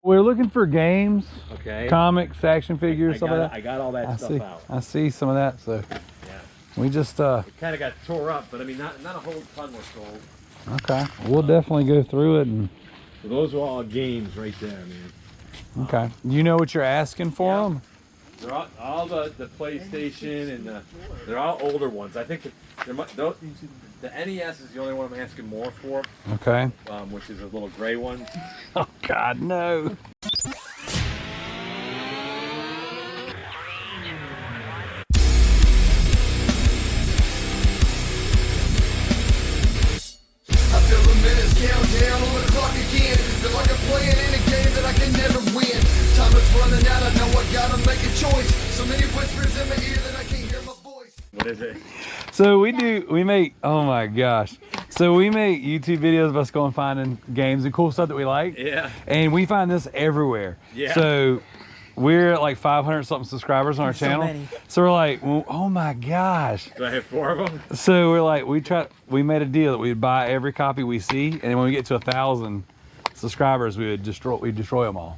We're looking for games, okay, comics, action figures, stuff like that. I got all that stuff out. I see some of that, so yeah. We just it kind of got tore up, but I mean, not a whole ton was sold. Okay, we'll definitely go through it. And so those are all games right there, man. Okay, you know what you're asking for them? They're all the PlayStation, and they're all older ones. I think the NES is the only one I'm asking more for. Okay. Which is a little gray one. Oh God, no. Countdown on the clock again. Feel like I'm playing in a game that I can never win. Time is running out, I know I gotta make a choice. So many whispers in my ear that I can't hear my voice. What is it? So we make, oh my gosh. So we make YouTube videos of us going finding games and cool stuff that we like. Yeah. And we find this everywhere. Yeah. So we're at like 500 something subscribers on our channel. Many. So we're like, well, oh my gosh. Do I have 4 of them? So we're like, we made a deal that we'd buy every copy we see, and then when we get to 1,000 subscribers, we'd destroy them all.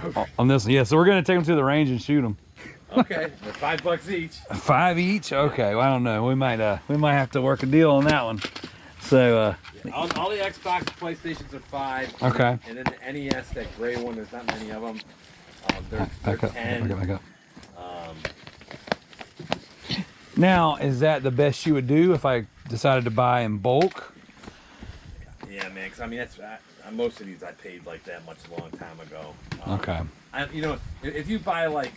Okay. On this one. Yeah, so we're gonna take them to the range and shoot them. Okay, they're $5 each. 5 each? Okay, well, I don't know. We might have to work a deal on that one. So all the Xbox, PlayStations are 5. Okay. And then the NES, that gray one, there's not many of them. They're back up, 10. back up. Now, is that the best you would do if I decided to buy in bulk? Yeah, man. Because I mean, most of these I paid like that much a long time ago. Okay. If you buy like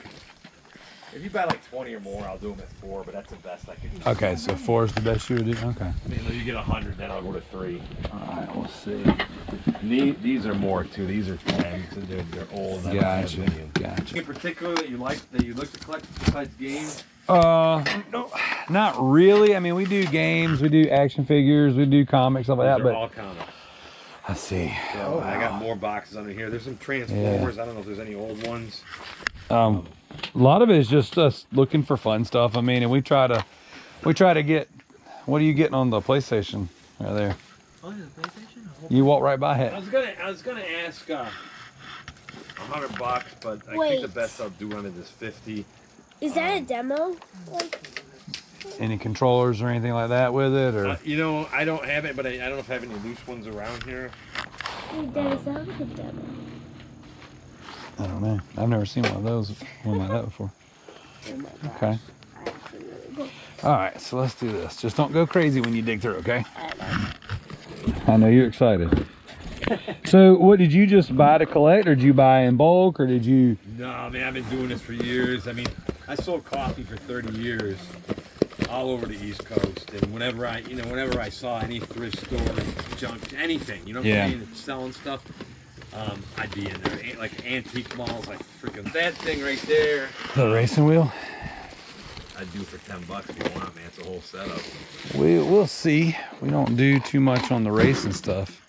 20 or more, I'll do them at 4. But that's the best I can do. Okay, so 4 is the best you would do. Okay. I mean, if you get 100, then I'll go to 3. All right, we'll see. These are more too. These are 10. So they're old. Gotcha. In particular, that you look to collect besides games? No, not really. I mean, we do games, we do action figures, we do comics, stuff like that. They're But all comics. I see. So I got more boxes under here. There's some Transformers. I don't know if there's any old ones. A lot of it is just us looking for fun stuff. I mean, and we try to get. What are you getting on the PlayStation right there? Oh, the PlayStation? You walk right by it. I was gonna ask $100, but I think the best I'll do on it is 50. Is that a demo? Any controllers or anything like that with it, or? I don't have it, but I don't know if I have any loose ones around here. Wait, Dad, is that like a demo? I don't know. I've never seen one like that before. Oh my gosh. Okay. All right, so let's do this. Just don't go crazy when you dig through, okay? I know you're excited. So, what did you just buy to collect, or did you buy in bulk, or did you? No, man, I've been doing this for years. I mean, I sold coffee for 30 years, all over the East Coast, and whenever I saw any thrift store, junk, anything, selling stuff, I'd be in there. Like antique malls, like freaking that thing right there. The racing wheel? I'd do for $10 if you want, man. It's a whole setup. We'll see. We don't do too much on the racing stuff.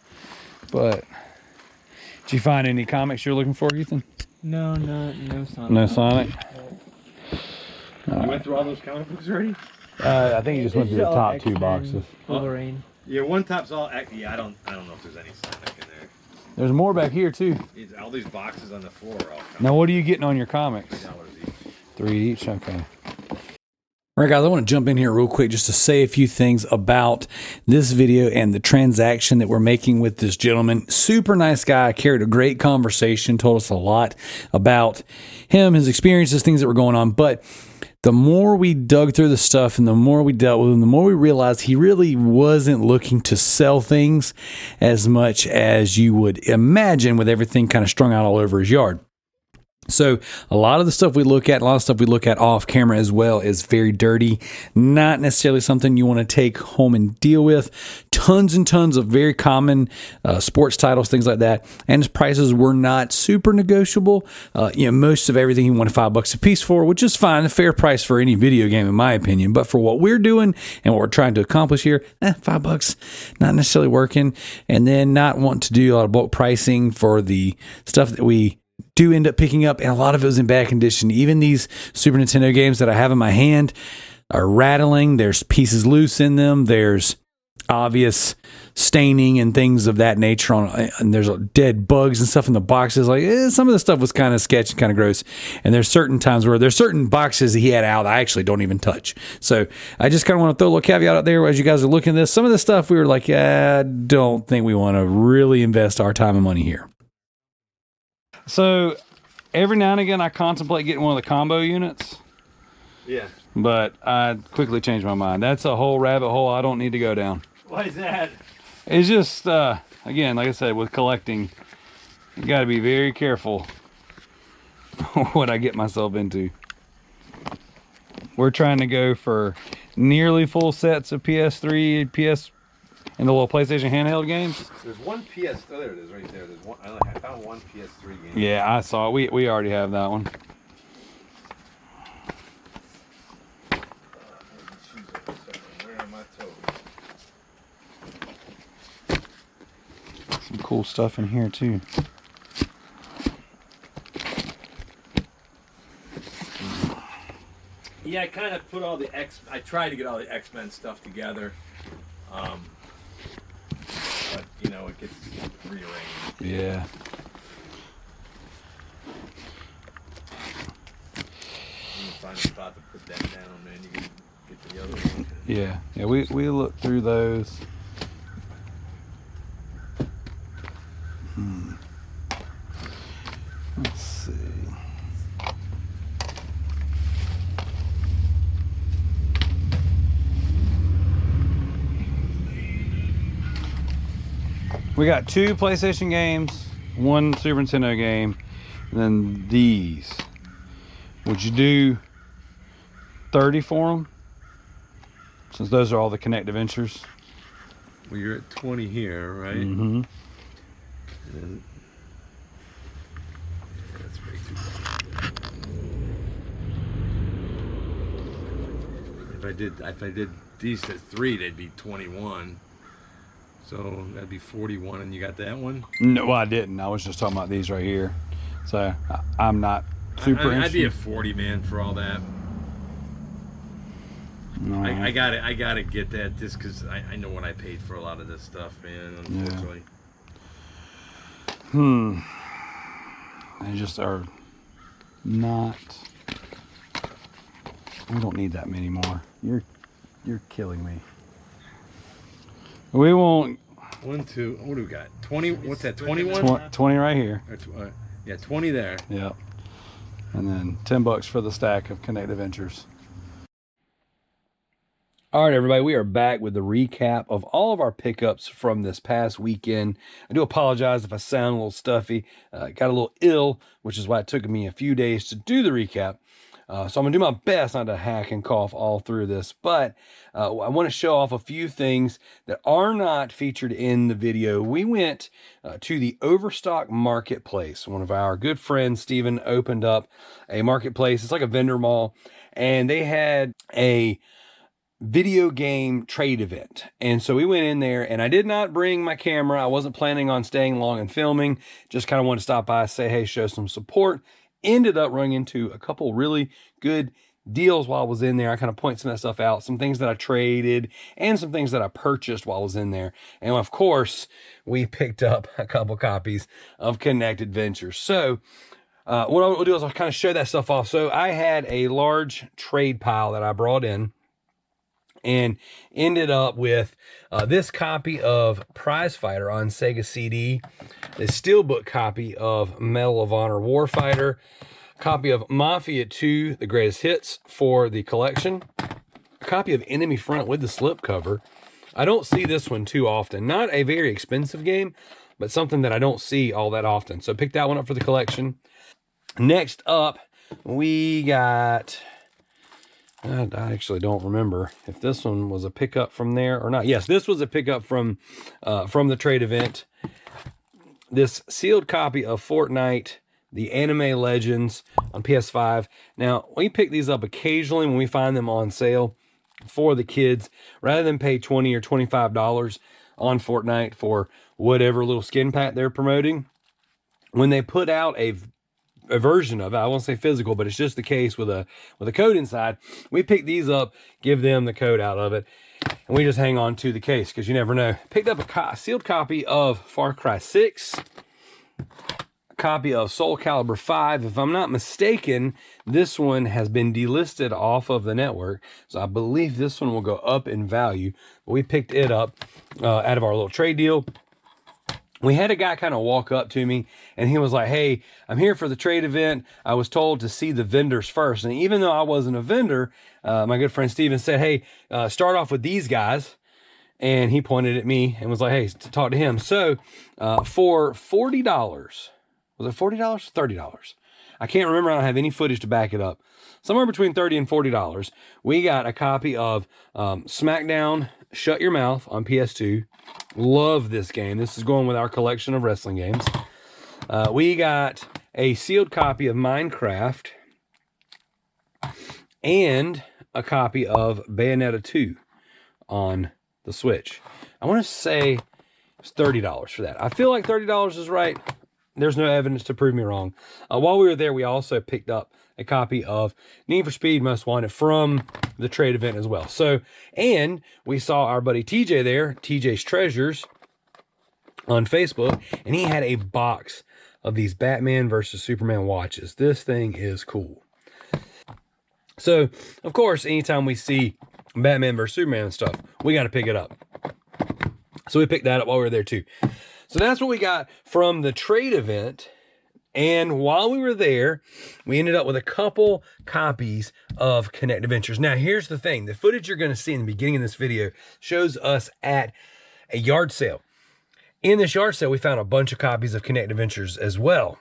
But did you find any comics you're looking for, Ethan? No Sonic. No Sonic? You went through all those comic books already? I think you just went through the top 2 boxes. Wolverine. Yeah, one top's all. Yeah, I don't know if there's any Sonic in there. There's more back here too. All these boxes on the floor are all comics. Now, what are you getting on your comics? $3 each. 3 each. Okay. All right, guys, I want to jump in here real quick just to say a few things about this video and the transaction that we're making with this gentleman. Super nice guy, carried a great conversation, told us a lot about him, his experiences, things that were going on. But the more we dug through the stuff and the more we dealt with him, the more we realized he really wasn't looking to sell things as much as you would imagine with everything kind of strung out all over his yard. So a lot of the stuff we look at, a lot of stuff we look at off camera as well is very dirty, not necessarily something you want to take home and deal with. Tons and tons of very common sports titles, things like that. And his prices were not super negotiable. Most of everything he wanted $5 a piece for, which is fine, a fair price for any video game in my opinion. But for what we're doing and what we're trying to accomplish here, $5 not necessarily working. And then not wanting to do a lot of bulk pricing for the stuff that we do end up picking up, and a lot of it was in bad condition. Even these Super Nintendo games that I have in my hand are rattling. There's pieces loose in them. There's obvious staining and things of that nature on, and there's dead bugs and stuff in the boxes. Like some of the stuff was kind of sketchy and kind of gross. And there's certain times where there's certain boxes that he had out I actually don't even touch. So I just kind of want to throw a little caveat out there as you guys are looking at this. Some of the stuff we were like, I don't think we want to really invest our time and money here. So every now and again I contemplate getting one of the combo units. Yeah. But I quickly changed my mind. That's a whole rabbit hole I don't need to go down. Why is that? It's just, again, like I said, with collecting, you got to be very careful what I get myself into. We're trying to go for nearly full sets of PS3, PS, and the little PlayStation handheld games. There's one PS. Oh, there it is, right there. There's one. I found one PS3 game. Yeah, I saw it. We already have that one. Where are my toes? Some cool stuff in here too. Yeah, I kind of put all the I tried to get all the X-Men stuff together, but you know it gets rearranged. Yeah. You can find a spot to put that down, man. You can get to the other one. Yeah. Yeah. We looked through those. Let's see. We got 2 PlayStation games, 1 Super Nintendo game, and then these. Would you do 30 for them? Since those are all the Kinect Adventures. Well, you're at 20 here, right? Mm-hmm. And yeah, that's way too bad. If I did these at 3, they'd be 21. So that'd be 41, and you got that one? No, well, I didn't. I was just talking about these right here. So I'm not super I'd be interested. a 40 man for all that. No. I gotta get that just because I know what I paid for a lot of this stuff, man. Unfortunately. They just are not. We don't need that many more. You're killing me. We won't. 1, 2. What do we got? 20. What's that? 21. 20 right here. Yeah, 20 there. Yep. And then $10 for the stack of Kinect Adventures. All right, everybody, we are back with the recap of all of our pickups from this past weekend. I do apologize if I sound a little stuffy. Got a little ill, which is why it took me a few days to do the recap. So I'm going to do my best not to hack and cough all through this. But I want to show off a few things that are not featured in the video. We went to the Overstock Marketplace. One of our good friends, Steven, opened up a marketplace. It's like a vendor mall. And they had a video game trade event. And so we went in there, and I did not bring my camera. I wasn't planning on staying long and filming. Just kind of wanted to stop by, say, hey, show some support. Ended up running into a couple really good deals while I was in there. I kind of point some of that stuff out, some things that I traded and some things that I purchased while I was in there. And of course, we picked up a couple copies of Kinect Adventures. So what I'll do is I'll kind of show that stuff off. So I had a large trade pile that I brought in and ended up with this copy of Prize Fighter on Sega CD, the steelbook copy of Medal of Honor Warfighter, copy of Mafia 2, The Greatest Hits for the collection, a copy of Enemy Front with the slipcover. I don't see this one too often. Not a very expensive game, but something that I don't see all that often. So pick that one up for the collection. Next up, we got... I actually don't remember if this one was a pickup from there or not. Yes, this was a pickup from the trade event. This sealed copy of Fortnite, the Anime Legends on PS5. Now, we pick these up occasionally when we find them on sale for the kids. Rather than pay $20 or $25 on Fortnite for whatever little skin pack they're promoting, when they put out a version of it, I won't say physical, but it's just the case with a code inside, we pick these up, give them the code out of it. And we just hang on to the case because you never know. Picked up a sealed copy of Far Cry 6. A copy of Soul Calibur 5. If I'm not mistaken, this one has been delisted off of the network. So I believe this one will go up in value. But we picked it up out of our little trade deal. We had a guy kind of walk up to me and he was like, hey, I'm here for the trade event. I was told to see the vendors first. And even though I wasn't a vendor, my good friend Steven said, hey, start off with these guys. And he pointed at me and was like, hey, to talk to him. So for $40, was it $40? $30. I can't remember. I don't have any footage to back it up. Somewhere between $30 and $40. We got a copy of SmackDown Shut Your Mouth on PS2. Love this game. This is going with our collection of wrestling games. We got a sealed copy of Minecraft and a copy of Bayonetta 2 on the Switch. I want to say it's $30 for that. I feel like $30 is right. There's no evidence to prove me wrong. While we were there, we also picked up a copy of Need for Speed Most Wanted from the trade event as well. So, and we saw our buddy TJ there, TJ's Treasures, on Facebook, and he had a box of these Batman versus Superman watches. This thing is cool. So, of course, anytime we see Batman versus Superman and stuff, we got to pick it up. So we picked that up while we were there too. So that's what we got from the trade event. And while we were there, we ended up with a couple copies of Kinect Adventures. Now, here's the thing. The footage you're going to see in the beginning of this video shows us at a yard sale. In this yard sale, we found a bunch of copies of Kinect Adventures as well.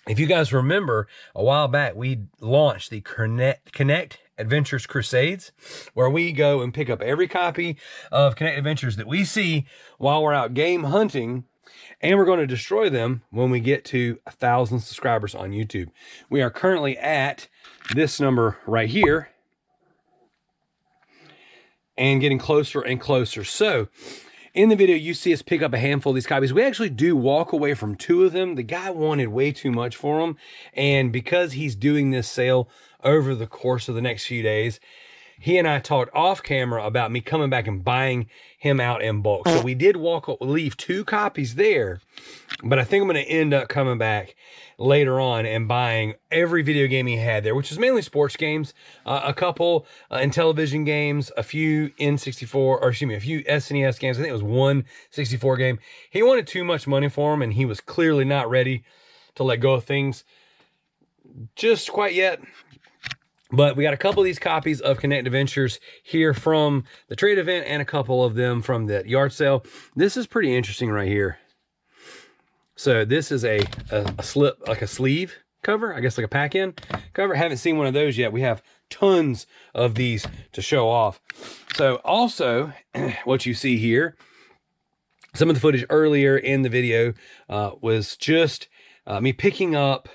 If you guys remember, a while back, we launched the Kinect Adventures Crusades, where we go and pick up every copy of Kinect Adventures that we see while we're out game hunting, and we're going to destroy them when we get to 1,000 subscribers on YouTube. We are currently at this number right here and getting closer and closer. So in the video, you see us pick up a handful of these copies. We actually do walk away from 2 of them. The guy wanted way too much for them. And because he's doing this sale over the course of the next few days, he and I talked off camera about me coming back and buying him out in bulk. So we did leave 2 copies there, but I think I'm going to end up coming back later on and buying every video game he had there, which is mainly sports games, a couple Intellivision games, a few N64, or excuse me, a few SNES games. I think it was one 64 game. He wanted too much money for him, and he was clearly not ready to let go of things just quite yet. But we got a couple of these copies of Kinect Adventures here from the trade event and a couple of them from the yard sale. This is pretty interesting right here. So this is a slip, like a sleeve cover, I guess like a pack-in cover. Haven't seen one of those yet. We have tons of these to show off. So also what you see here, some of the footage earlier in the video was just me picking up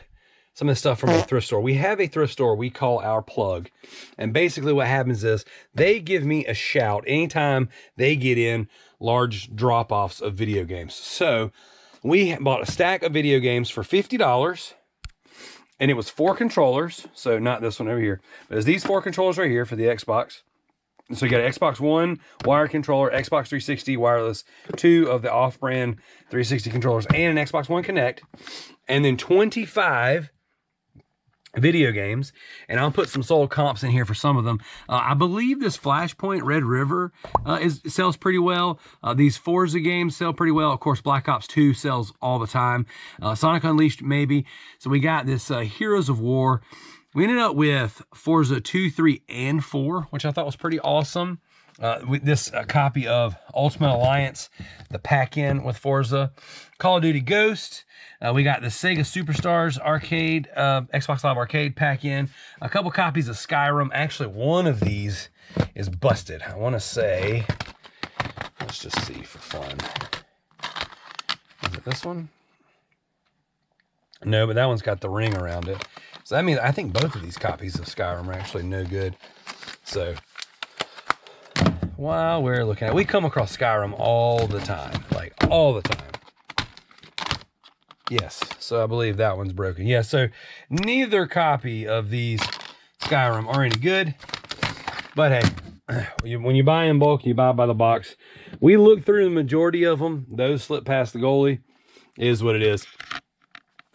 some of the stuff from a thrift store. We have a thrift store we call our plug. And basically what happens is they give me a shout anytime they get in large drop-offs of video games. So we bought a stack of video games for $50. And it was 4 controllers. So not this one over here. But it's these 4 controllers right here for the Xbox. So you got an Xbox One wired controller, Xbox 360 wireless, 2 of the off-brand 360 controllers, and an Xbox One Kinect. And then 25 video games, and I'll put some sold comps in here for some of them. I believe this Flashpoint Red River sells pretty well. These Forza games sell pretty well. Of course, Black Ops 2 sells all the time. Sonic Unleashed maybe. So we got this Heroes of War. We ended up with Forza 2, 3, and 4, which I thought was pretty awesome. With this copy of Ultimate Alliance, the pack-in with Forza. Call of Duty Ghost. We got the Sega Superstars Arcade, Xbox Live Arcade pack-in. A couple copies of Skyrim. Actually, one of these is busted. I want to say, let's just see for fun. Is it this one? No, but that one's got the ring around it. So that means I think both of these copies of Skyrim are actually no good. So while we're looking at it, we come across Skyrim all the time, like all the time. Yes, so I believe that one's broken. Yeah, so neither copy of these Skyrim are any good, but hey, when you buy in bulk, you buy by the box. We looked through the majority of them. Those slip past the goalie. Is what it is.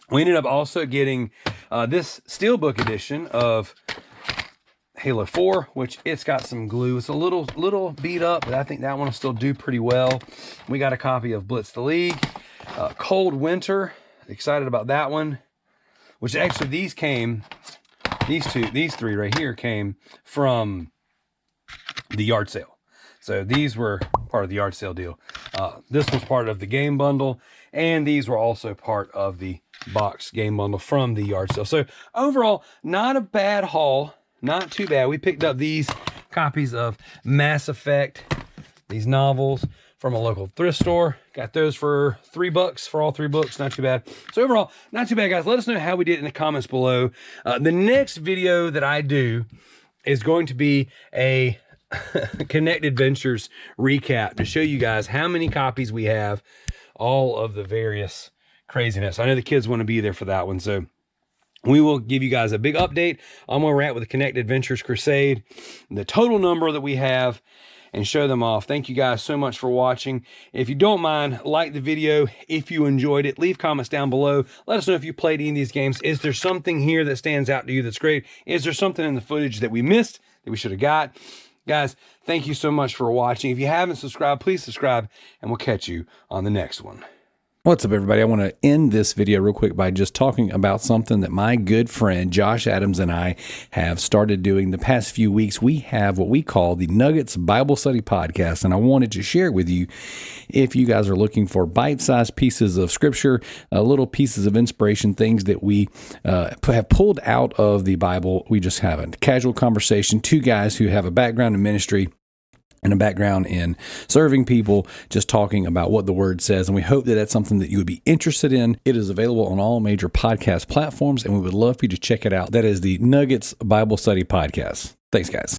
We ended up also getting this Steelbook edition of Halo 4, which it's got some glue. It's a little beat up, but I think that one will still do pretty well. We got a copy of Blitz the League. Cold Winter. Excited about that one. Which actually these three right here came from the yard sale. So these were part of the yard sale deal. This was part of the game bundle, and these were also part of the box game bundle from the yard sale. So overall, not a bad haul, not too bad. We picked up these copies of Mass Effect, these novels from a local thrift store. Got those for $3 for all 3 books. Not too bad. So overall, not too bad, guys. Let us know how we did in the comments below. The next video that I do is going to be a Kinect Adventures recap to show you guys how many copies we have, all of the various craziness. I know the kids want to be there for that one, so we will give you guys a big update on where we're at with the Kinect Adventures Crusade, the total number that we have, and show them off. Thank you guys so much for watching. If you don't mind, like the video if you enjoyed it. Leave comments down below. Let us know if you played any of these games. Is there something here that stands out to you that's great? Is there something in the footage that we missed that we should have got? Guys, thank you so much for watching. If you haven't subscribed, please subscribe, and we'll catch you on the next one. What's up, everybody? I want to end this video real quick by just talking about something that my good friend Josh Adams and I have started doing the past few weeks. We have what we call the Nuggets Bible Study Podcast, and I wanted to share with you if you guys are looking for bite-sized pieces of scripture, little pieces of inspiration, things that we have pulled out of the Bible. We just have a casual conversation, 2 guys who have a background in ministry and a background in serving people, just talking about what the word says. And we hope that that's something that you would be interested in. It is available on all major podcast platforms, and we would love for you to check it out. That is the Nuggets Bible Study Podcast. Thanks, guys.